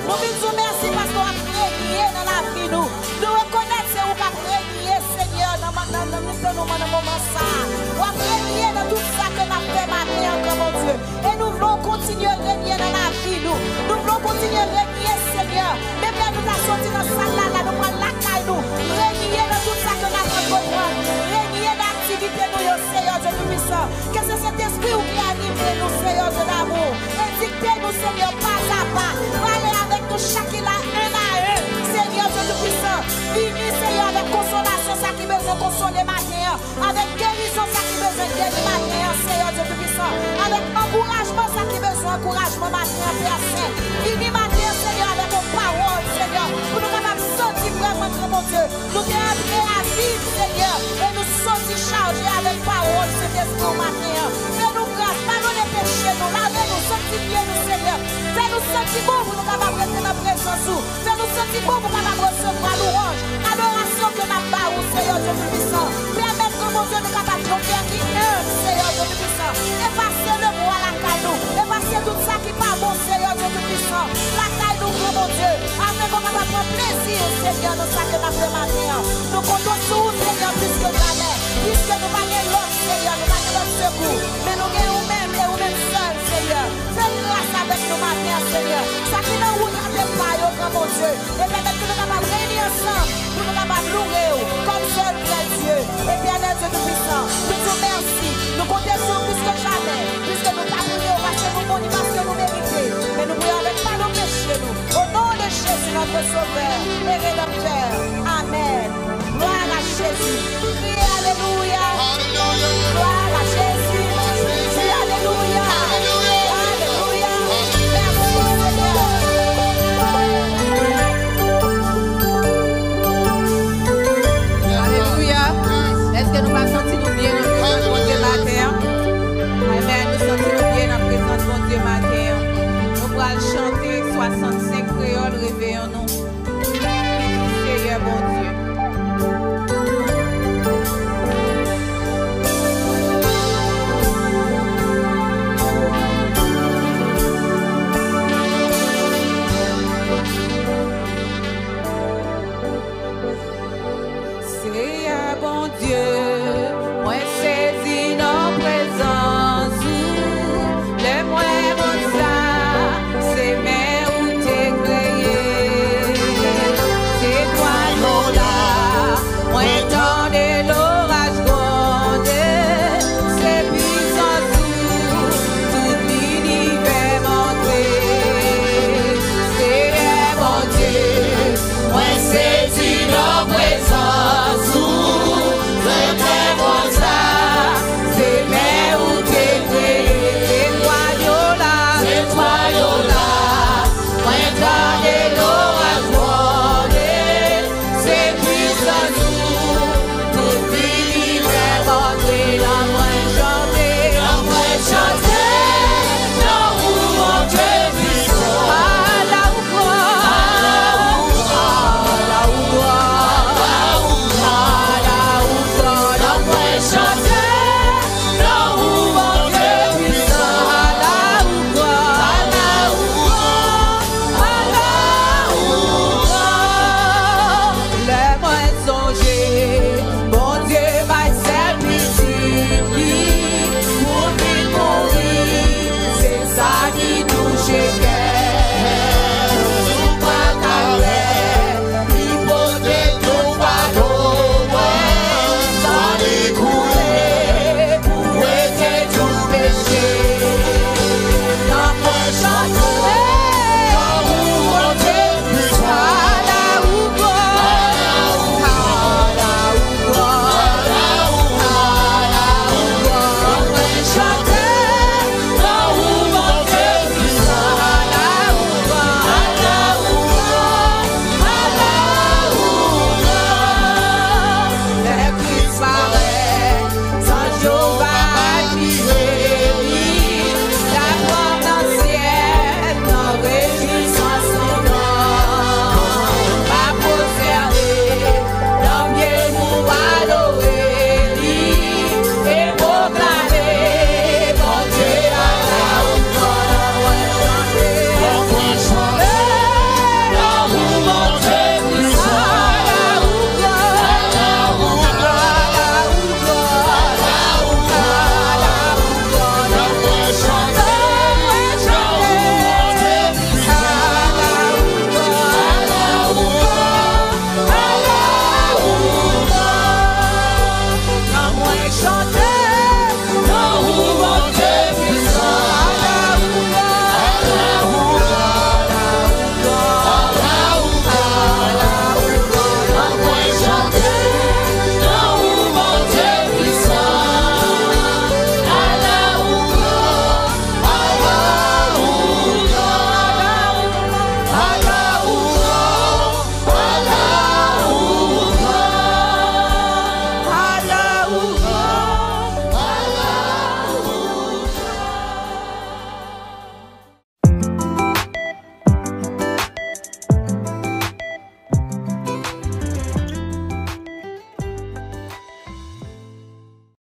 Nous disons merci parce qu'on a régné dans la vie. Nous reconnaissons que vous avez régné, Seigneur, dans le moment ça. Vous avez régné dans tout ça que nous avons fait matin, mon Dieu. Et nous voulons continuer à régner dans la vie. Nous voulons continuer à régner, Seigneur. Même là, nous avons sorti dans cette salle là, nous prenons la caille, nous. Régner dans tout ça que nous avons besoin. Régner dans l'activité, nous, Seigneur Dieu puissant. Que c'est cet esprit qui anime nous, Seigneur de l'amour. Dictez-nous, Seigneur, pas à pas. Parlez avec nous chacun là, un à un. Seigneur Dieu puissant. Venez, Seigneur, avec consolation, ça qui besoin de consoler matin. Avec guérison, ça qui besoin de guérir matin, Seigneur Dieu puissant. Avec encouragement, ça qui besoin d'encouragement matin, Père Saint. Venez matin, Seigneur, avec vos paroles, Seigneur. Pour nous capables de sentir vraiment, mon Dieu. Nous sommes appelés à vivre, Seigneur. Et nous sommes chargés avec parole, cet esprit matin. Fais-nous grâce, pardonnez péché, nous lavez-nous, sanctifiez-nous, Seigneur. Fais-nous sentir bon pour nous capables de rester dans la présence. Fais-nous sentir bon pour nous capables de recevoir l'orange. Adoration que nous avons, Seigneur Dieu puissant. Permettre que mon Dieu nous capables de faire qui aime, Seigneur Dieu puissant. Effacer le mot à la caille, effacer tout ça qui n'est pas bon, Seigneur Dieu puissant. La caille nous, mon Dieu, afin qu'on va prendre plaisir, Seigneur, dans ça que nous avons fait matin. Nous comptons sur vous, Seigneur, plus que jamais. Puisque nous n'avons l'autre, Seigneur, nous n'avons l'autre secours. Mais nous avons nous-mêmes et nous-mêmes seuls, Seigneur. Fais grâce avec nous matin, Seigneur. Ça qui nous roule à des pailles, mon Dieu. Et permettre que nous capables de réunir ensemble, pour nous capables de louer comme seul vrai Dieu. Et bien, Dieu tout-puissant, nous te merci. Nous comptons sur plus que jamais. Puisque nous t'appuyons parce que nous voulons, parce que nous méritons. Mais nous voulons avec pas nos péchés, nous. Au nom de Jésus, notre Sauveur.